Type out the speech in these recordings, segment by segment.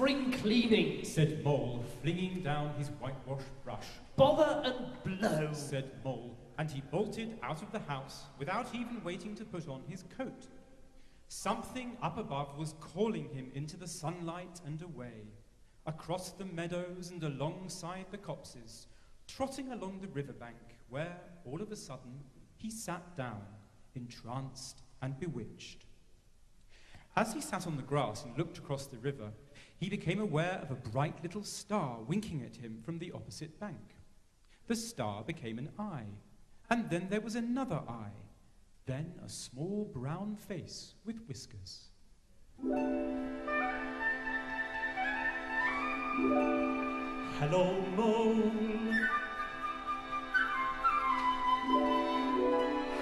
spring cleaning, said Mole, flinging down his whitewash brush. Bother and blow, said Mole, and he bolted out of the house without even waiting to put on his coat. Something up above was calling him into the sunlight and away, across the meadows and alongside the copses, trotting along the riverbank where, all of a sudden, he sat down, entranced and bewitched. As he sat on the grass and looked across the river, he became aware of a bright little star winking at him from the opposite bank. The star became an eye, and then there was another eye, then a small brown face with whiskers. Hello, Mole.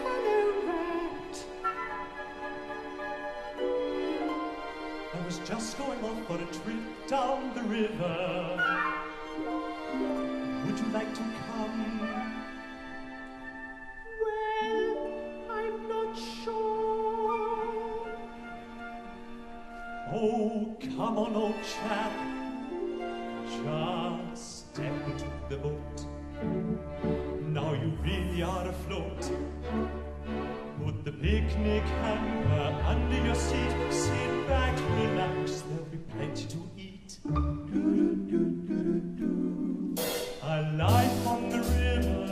Hello, Rat. I was just going off for a trip down the river. Would you like to come? Well, I'm not sure. Oh, come on, old chap. Just step into the boat. Now you really are afloat. Put the picnic hamper under your seat. Sit back, relax, there'll be plenty to eat. A life on the river.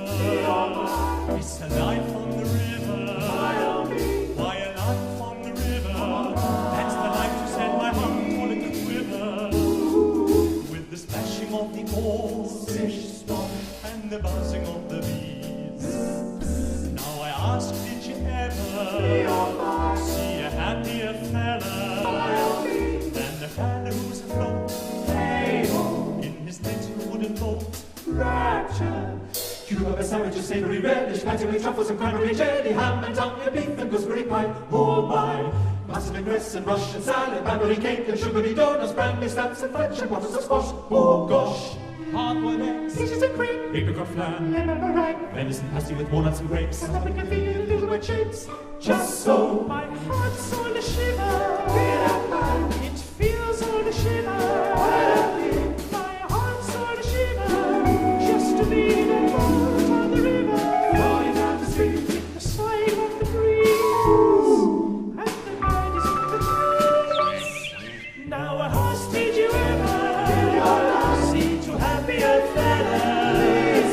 It's a life on the river. Why a life on the river? That's the life to set my heart on a quiver. With the splashing of the oars and the buzzing of the bees. Now I ask, did you ever see a happier fella than the fella who's afloat in his little wooden boat? Rapture. Cucumber sandwiches, savoury relish, patty with truffles and cranberry jelly, ham and tongue and beef and gooseberry pie. Oh my! Mustard and grits and Russian salad, banbury cake and sugary donuts, brandy snaps and fudge and bottles of squash. Oh gosh! Hard-boiled eggs, Peaches and cream, apricot flan, lemon meringue, venison pasty with walnuts and grapes, and up in convenient little wet shapes. Just so my heart's on a shiver. It feels on a shiver. My heart's on a shiver. Just to be in a boat on the river, flowing down the stream, with the sway of the breeze, and the bird is in the trees. Now a horse, did you ever see two happier fellas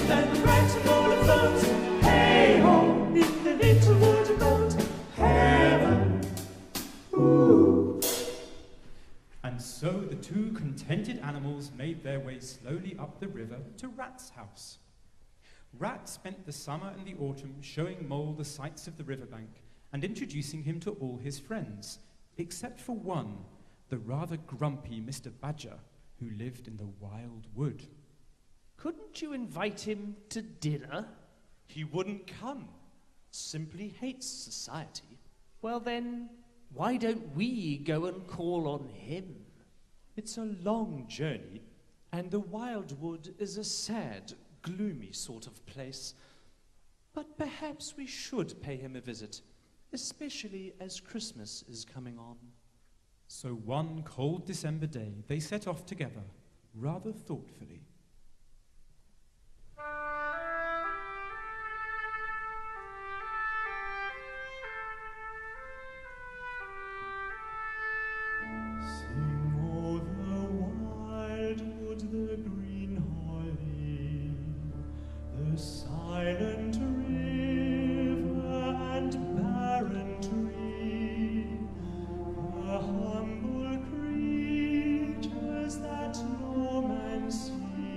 than the rats and all afloat? Hey ho, in the little wooden boat, heaven. Ooh. And so the two contented animals made their way slowly up the river to Rat's house. Rat spent the summer and the autumn showing Mole the sights of the riverbank and introducing him to all his friends, except for one, the rather grumpy Mr. Badger, who lived in the wild wood. couldn't you invite him to dinner? He wouldn't come. Simply hates society. Well then, why don't we go and call on him? It's a long journey, and the wildwood is a sad, gloomy sort of place. But perhaps we should pay him a visit, especially as Christmas is coming on. So one cold December day, they set off together, rather thoughtfully. Silent river and barren tree, the humble creatures that no man sees.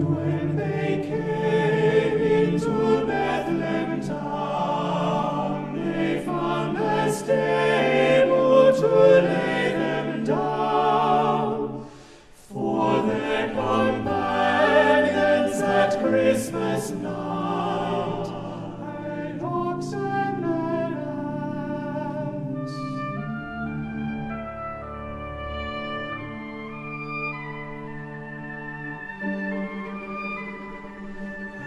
when they came into Bethlehem town, they found a stable to lay them down. For their companions at Christmas night, and oxen and lambs.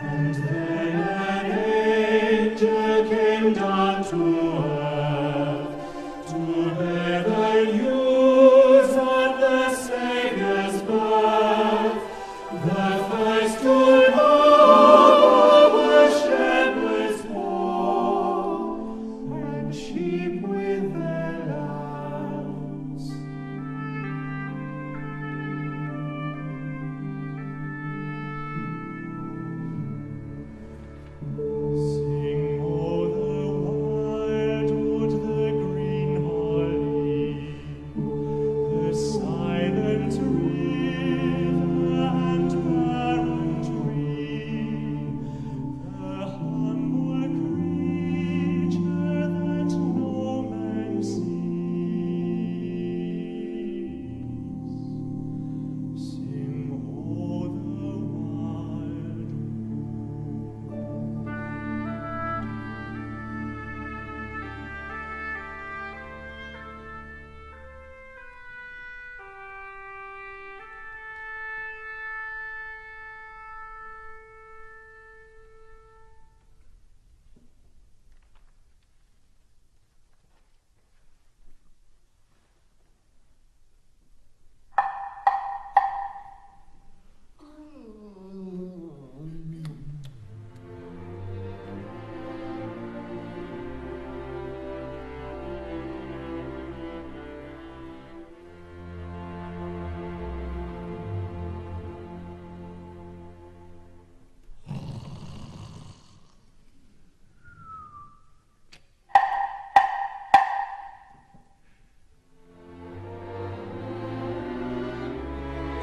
And then an angel came down to earth to bear the news of the Saviour's birth. The first to know were shepherds born, and sheep with their lambs. Sing, O the wildwood, the green holly, the silent river and barren tree, the humble creature that no man sees. Sing, O the wildwood.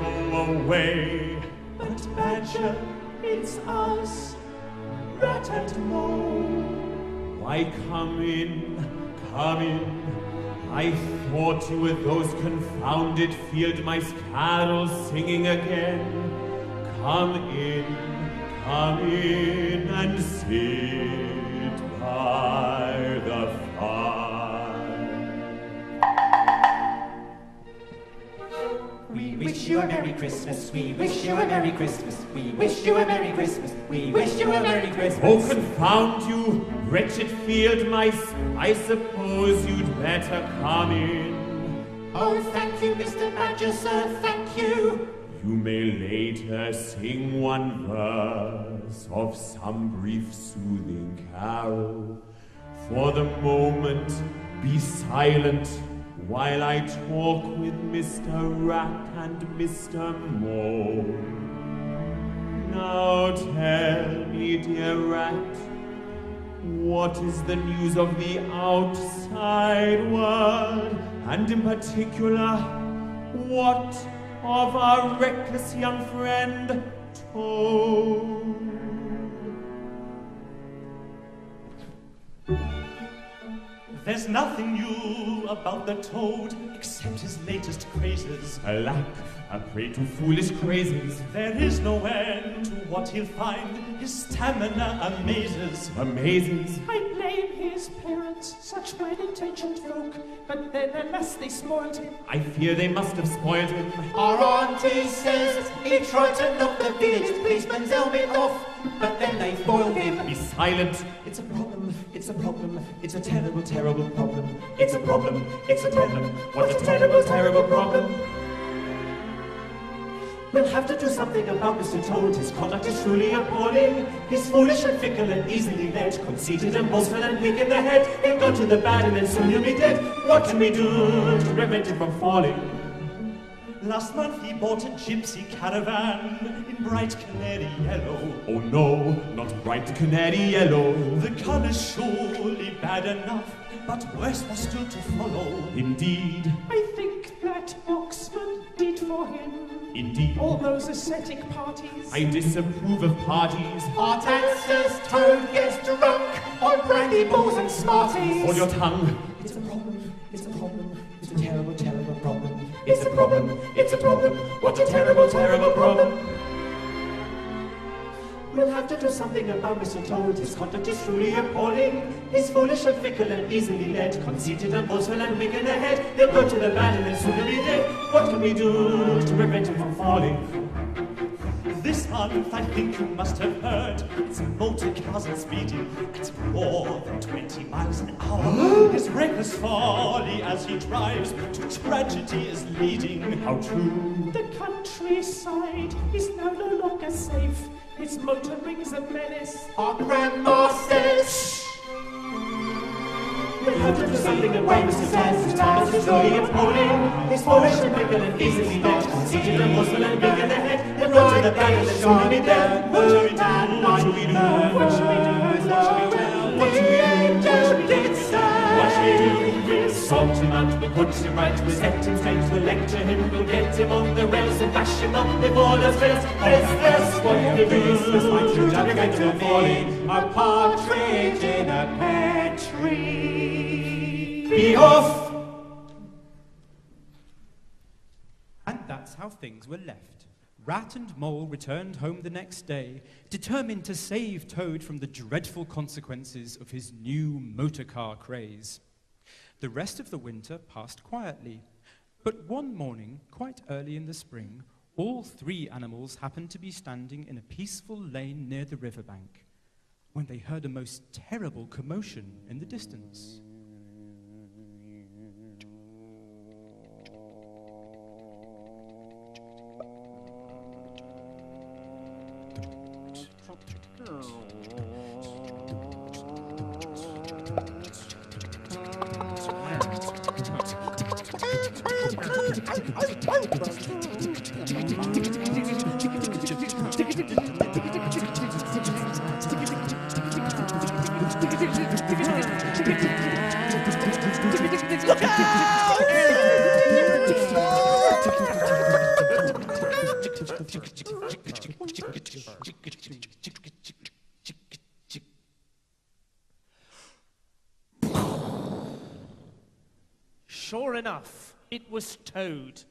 Go away, but Badger, it's us, rat and mole. Why come in, come in? I thought you were those confounded field mice carols singing again. Come in and sit by the fire. We wish you a Merry Christmas, we wish you a Merry Christmas, we wish you a Merry Christmas, we wish you a Merry Christmas. Oh, confound you, wretched field mice, I suppose you'd better come in. Oh, thank you, Mr. Badger, sir, thank you. You may later sing one verse of some brief soothing carol. For the moment, be silent while I talk with Mr. Rat and Mr. Mole. Now tell me, dear Rat, what is the news of the outside world, and in particular, what of our reckless young friend, Toad? There's nothing new about the Toad, except his latest crazes. Alack, a prey to foolish crazes. There is no end to what he'll find, his stamina amazes. Amazes. I blame his parents, such well-intentioned folk, but then alas they spoiled him. I fear they must have spoiled him. Our auntie says he tried to knock the village policeman's helmet off, but then they foiled him. Be silent. It's a problem, it's a problem, it's a terrible, terrible problem. It's a problem, it's a problem. What a terrible, terrible problem. We'll have to do something about Mr. Toad. His conduct is truly appalling. He's foolish and fickle and easily led, conceited and boastful and weak in the head. He'll go to the bad and then soon he'll be dead. What can we do to prevent him from falling? Last month he bought a gypsy caravan in bright canary yellow. Oh no, not bright canary yellow. The color's surely bad enough, but worse was still to follow. Indeed, I think that Oxford did for him. indeed. All those ascetic parties. I disapprove of parties. Our taxes Toad gets drunk on brandy balls and Smarties. Hold your tongue. It's a problem, it's a problem, it's a terrible, terrible problem. It's a problem, it's a problem, what a terrible, terrible problem. We'll have to do something about Mr. Toad. His conduct is truly appalling. He's foolish and fickle and easily led, conceited and boastful and weak in the head. He'll go to the bad and then soon he'll be dead. What can we do to prevent him from falling? This month, I think you must have heard, it's motor cars and speeding at more than 20 miles an hour. His reckless folly as he drives to tragedy is leading. How true. The countryside is now no longer safe. Its motoring's a menace. Our grandma says, we'll have to do something about Mr. Toad. His conduct is truly appalling. He's foolish and fickle and easily led, conceited and boastful and big in the head. He'll go to the bad and then soon he'll be dead. What shall we do? What shall we do? What shall we do? What shall we do? What shall we do? What shall we do? We'll sort him out, we'll put him right, we'll set him straight, we'll lecture him, we'll get him on the rails and bash him up before the stress. This, what we do, this might you prevent him falling. A partridge in a pear tree. Be off! And that's how things were left. Rat and Mole returned home the next day, determined to save Toad from the dreadful consequences of his new motor car craze. The rest of the winter passed quietly, but one morning, quite early in the spring, all three animals happened to be standing in a peaceful lane near the riverbank, when they heard a most terrible commotion in the distance. Sure enough, it was Toad.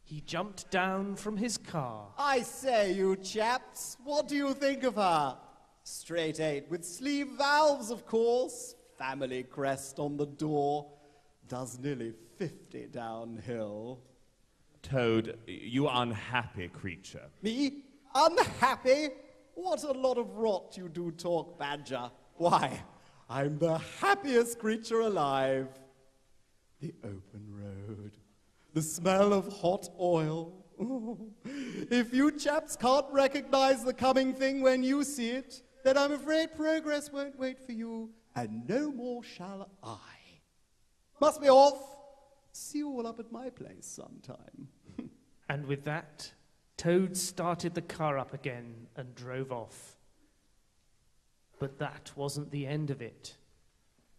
He jumped down from his car. I say, you chaps, what do you think of her? Straight 8 with sleeve valves, of course. Family crest on the door. Does nearly 50 downhill. Toad, you unhappy creature. Me? Unhappy? What a lot of rot you do talk, Badger. Why, I'm the happiest creature alive. The open road. The smell of hot oil. Oh, if you chaps can't recognize the coming thing when you see it, then I'm afraid progress won't wait for you, and no more shall I. Must be off. See you all up at my place sometime. And with that, Toad started the car up again and drove off. But that wasn't the end of it,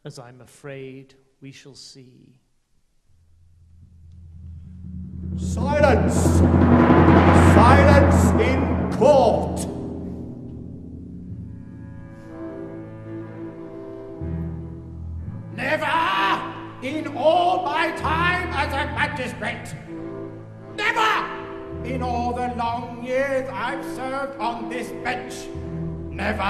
as I'm afraid we shall see. Silence! Silence in court! Never in all my time as a magistrate, never in all the long years I've served on this bench, never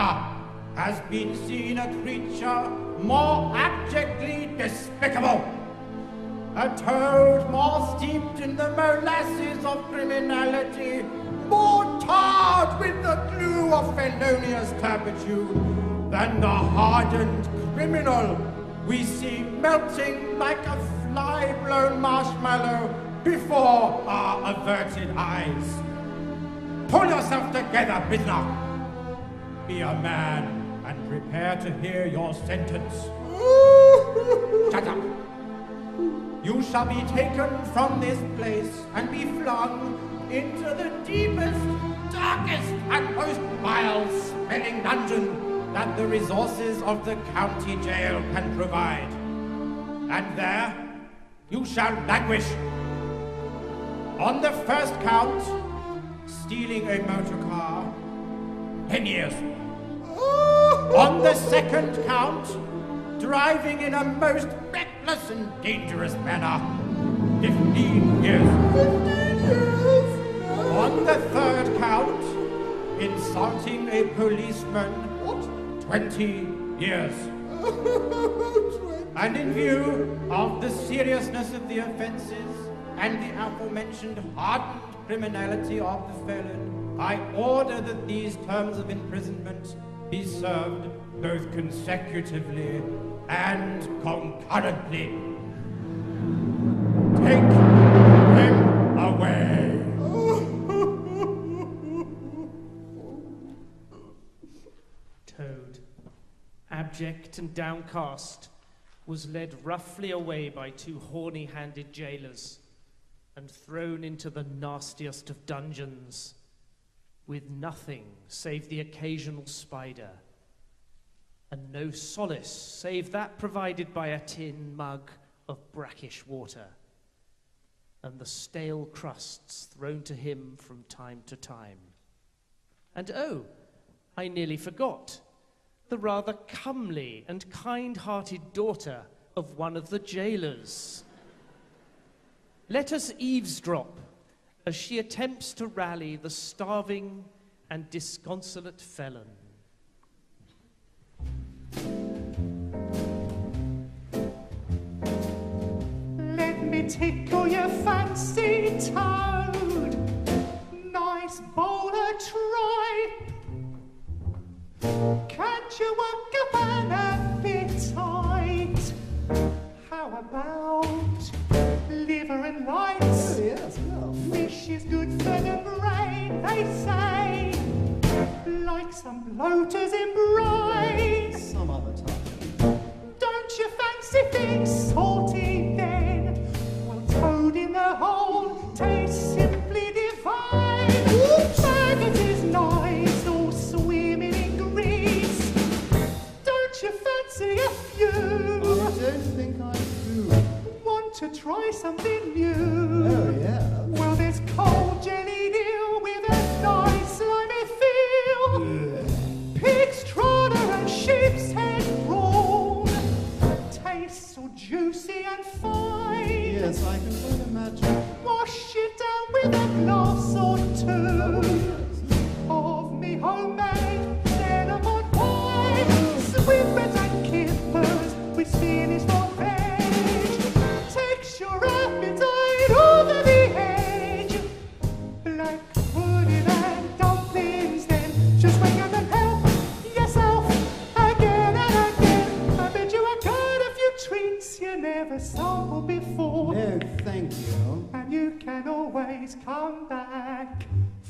has been seen a creature more abjectly despicable. A toad more steeped in the molasses of criminality, more tarred with the glue of felonious turpitude than the hardened criminal we see melting like a fly-blown marshmallow before our averted eyes. Pull yourself together, prisoner. Be a man and prepare to hear your sentence. Shut up. You shall be taken from this place and be flung into the deepest, darkest, and most vile-smelling dungeon that the resources of the county jail can provide. And there you shall languish. On the first count, stealing a motor car. 10 years. On the second count, driving in a most reckless and dangerous manner. 15 years. 15 years? On the third count, insulting a policeman. What? 20 years. And in view of the seriousness of the offences and the aforementioned hardened criminality of the felon, I order that these terms of imprisonment be served both consecutively and concurrently. Take him away. Toad, abject and downcast, was led roughly away by two horny-handed jailers and thrown into the nastiest of dungeons, with nothing save the occasional spider, and no solace save that provided by a tin mug of brackish water, and the stale crusts thrown to him from time to time. And oh, I nearly forgot, the rather comely and kind-hearted daughter of one of the jailers. Let us eavesdrop as she attempts to rally the starving and disconsolate felon. Let me tickle your fancy, Toad. Nice bowler tripe. Can't you walk up and a bit tight? How about liver and lights? Oh, yes, well. Fish is good for the brain, they say. Like some bloaters in brine. Some other time. Don't you fancy things salty then? Well, Toad in the hole tastes simply divine. Faggot is nice, all swimming in grease. Don't you fancy a few? I don't think I do. Want to try something new? Oh, yeah. Well, there's cold jelly deal with a nice slimy feel. Pig's trotter and sheep's head brawn. Tastes so juicy and fine. Yes, I can well imagine. Wash it down with a glass or two of me homemade cinnamon wine. Swimmers and kippers with spinach for veg. Takes your appetite over the edge. Black pudding and dumplings, then just wake up and help yourself again and again. I bet you I got a few treats you never sampled before. No, thank you. And you can always come back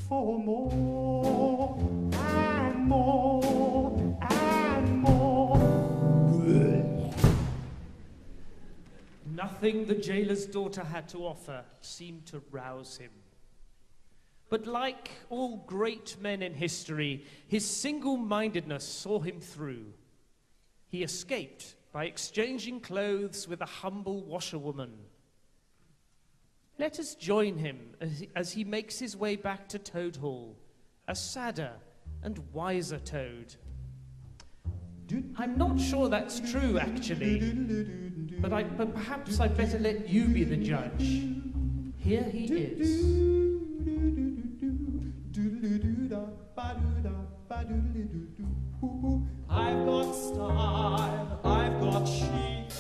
for more and more and more. Nothing the jailer's daughter had to offer seemed to rouse him. But like all great men in history, his single-mindedness saw him through. He escaped by exchanging clothes with a humble washerwoman. Let us join him as he makes his way back to Toad Hall, a sadder and wiser Toad. I'm not sure that's true, actually, but perhaps I'd better let you be the judge. Here he is. I've got style, I've got chic,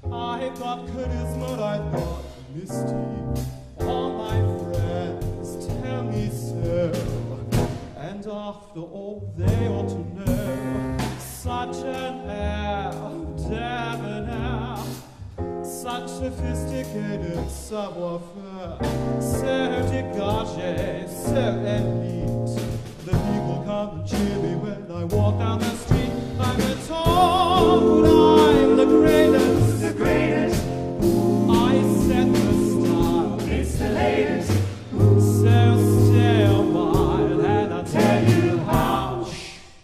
I've got charisma, I've got mystique. All my friends tell me so, and after all they ought to know. Such an air, debonair, such sophisticated savoir-faire, so dégagé, so elite. The people come and cheer me when I walk down the street. I'm a Toad, I'm the greatest, The greatest, I set the style. it's the latest. So stay a while and I'll tell you how.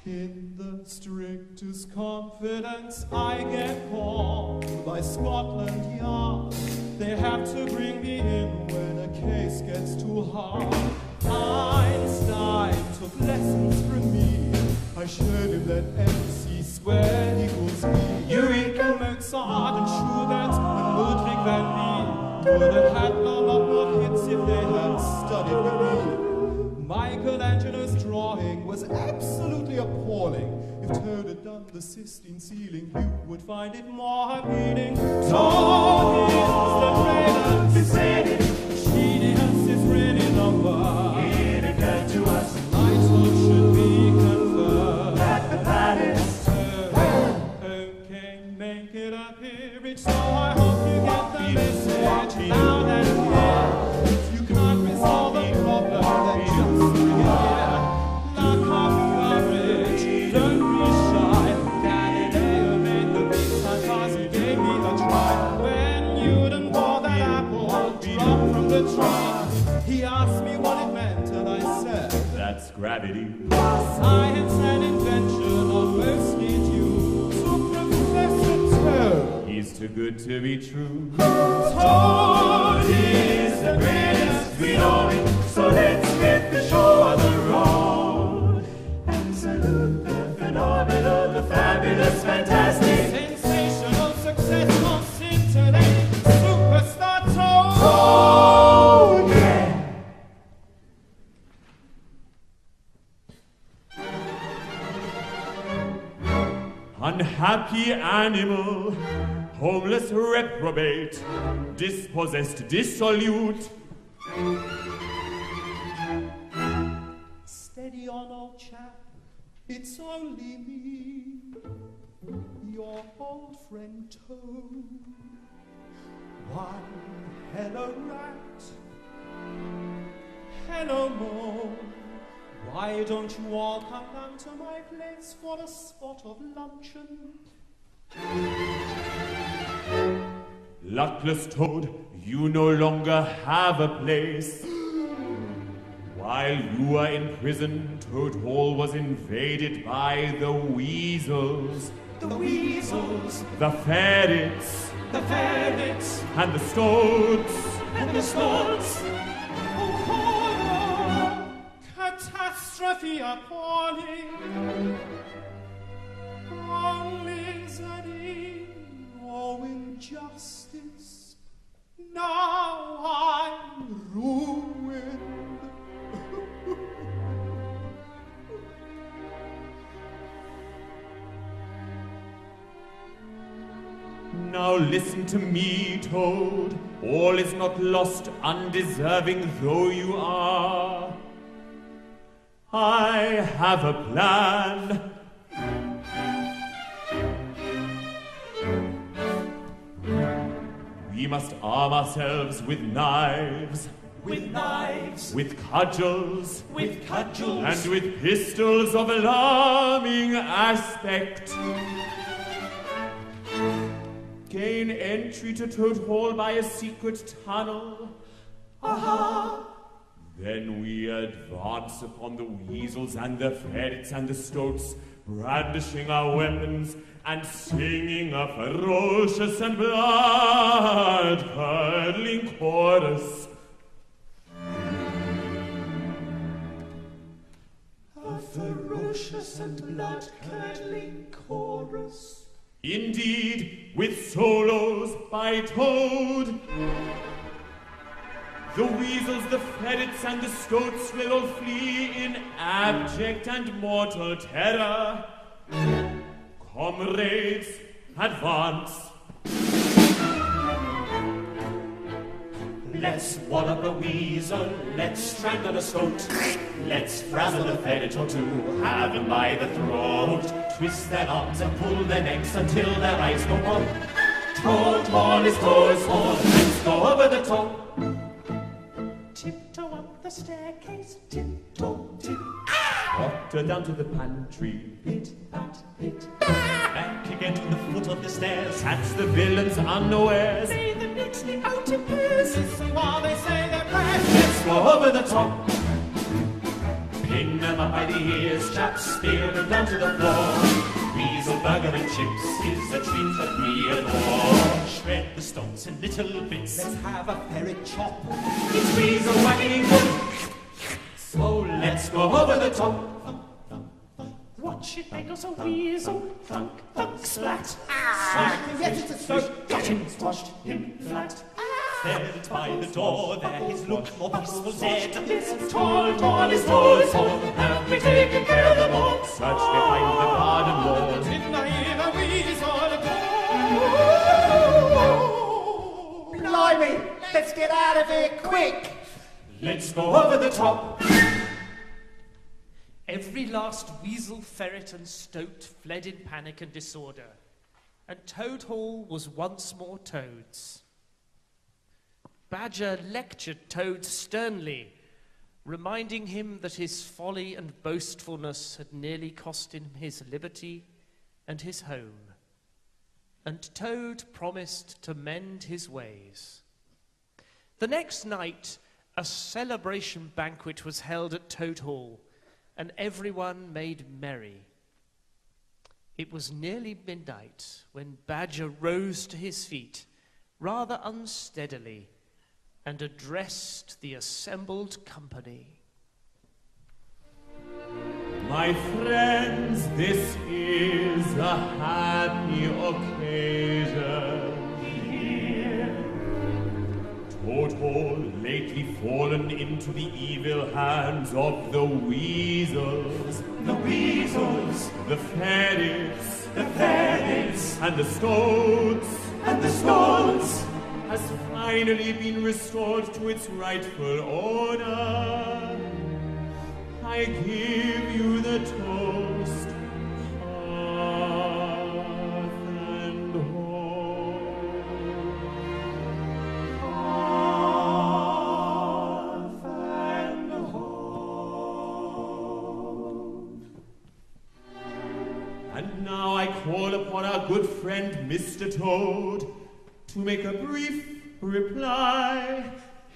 In the strictest confidence I get called by Scotland Yard. They have to bring me in when a case gets too hard. I'm would have had a lot more hits if they had studied with me. Michelangelo's drawing was absolutely appalling. If Toad had done the Sistine ceiling, you would find it more appealing. Toad is the greatest. He said it. Genius is really the word. It occurred to us I told should be confirmed. that the baddest. Okay, make it appear. It's so I hope you get the message now that here. If you can't resolve the problem, then just bring it here. Not copy average, don't be shy. Galileo made the big time cause he gave me a try. When Newton bought that apple dropped from the tree, he asked me what it meant, and I said, That's gravity. science and invention are mostly due to Professor Toad. He's too good to be true. Toad is the greatest, we know it. So let's get the show on the road and salute the phenomenal, the fabulous, fantastic. Sensational, successful, scintillating superstar Toad. Oh, yeah. Unhappy animal, homeless reprobate, dispossessed, dissolute. Steady on, old chap, it's only me, your old friend Toad. Why, hello rat, hello mole. Why don't you all come down to my place for a spot of luncheon? Luckless Toad, you no longer have a place. While you were in prison, Toad Hall was invaded by the weasels, The weasels, the ferrets, the ferrets, and the stoats. and the stoats. Oh, horror! Catastrophe appalling! Oh, misery, oh, injustice. Now I'm ruined. Now listen to me, Toad. All is not lost, undeserving though you are. I have a plan. We must arm ourselves with knives, With knives, with cudgels, with cudgels, and with pistols of alarming aspect. Gain entry to Toad Hall by a secret tunnel. aha, Then we advance upon the weasels and the ferrets and the stoats, brandishing our weapons and singing a ferocious and blood-curdling chorus. a ferocious and blood-curdling chorus. Indeed, with solos by Toad. The weasels, the ferrets, and the stoats will all flee in abject and mortal terror. Comrades, advance. Let's wallop a weasel, let's strangle a stoat, let's frazzle a ferret or two, have them by the throat, twist their arms and pull their necks until their eyes go pop. Toad Hall is Toad's Hall, let's go over the top. Tiptoe up the staircase, Tiptoe, tip, Rutter down to the pantry. pit, pat, pit. Back again to the foot of the stairs. Catch the villains unawares. lay them neatly out in pairs. Listen while they say their prayers. Let's go over the top. Pin them up by the ears, chaps, spear them down to the floor. Weasel, burger and chips is a treat that we adore. Shred the stones in little bits. Let's have a ferret chop. It's weasel wagging good. So let's go over the top. Watch it, there goes a weasel. Thunk, thunk, splat. Yes, it's a stoat. Got him, squashed him flat. There by the door, there his look more peaceful said, This tall, tall is tall, so have we taken care of them all? Search behind the garden wall. Didn't I hear a weasel call? Blimey, let's get out of here quick! let's go over the top. Every last weasel, ferret, and stoat fled in panic and disorder, and Toad Hall was once more Toad's. Badger lectured Toad sternly, reminding him that his folly and boastfulness had nearly cost him his liberty and his home. And Toad promised to mend his ways. The next night, a celebration banquet was held at Toad Hall, and everyone made merry. It was nearly midnight when Badger rose to his feet, rather unsteadily, and addressed the assembled company. My friends, this is a happy occasion. Toad Hall, lately fallen into the evil hands of the weasels, The weasels, the ferrets, the ferrets, and the stoats, and the stoats, has finally been restored to its rightful owner. I give you the toast, hearth and home. hearth and home. And now I call upon our good friend Mr. Toad to make a brief reply.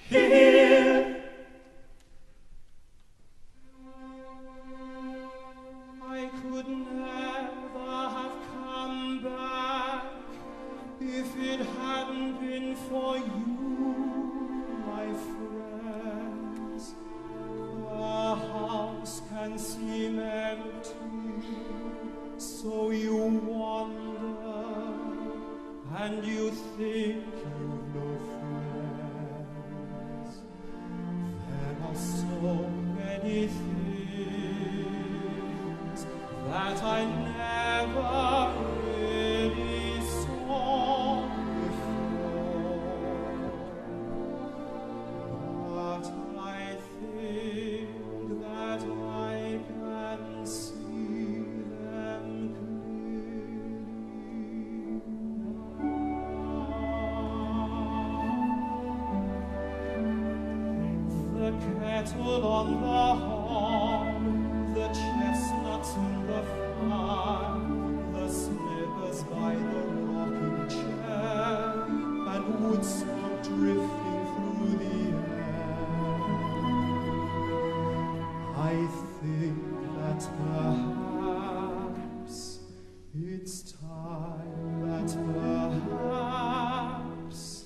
Here, I could never have come back if it hadn't been for you, my friends. The house can seem empty, so you wonder, and you think you've no friends. There are so many things that I never really saw before. But I think that I can see them clearly. The kettle on the hob, the chestnuts in the fire, the slippers by the rocking chair, and wood smoke drifting through the air. I think that perhaps it's time that perhaps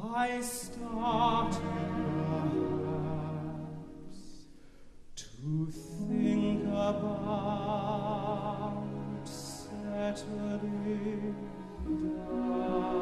I started perhaps to think about settling down.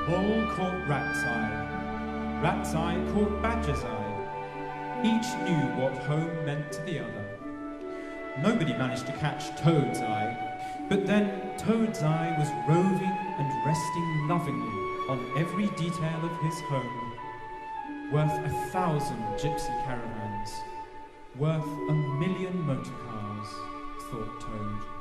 Bull caught Rat's Eye. Rat's Eye caught Badger's Eye. Each knew what home meant to the other. Nobody managed to catch Toad's Eye, but then Toad's Eye was roving and resting lovingly on every detail of his home. Worth 1,000 gypsy caravans. Worth 1,000,000 motor cars, thought Toad.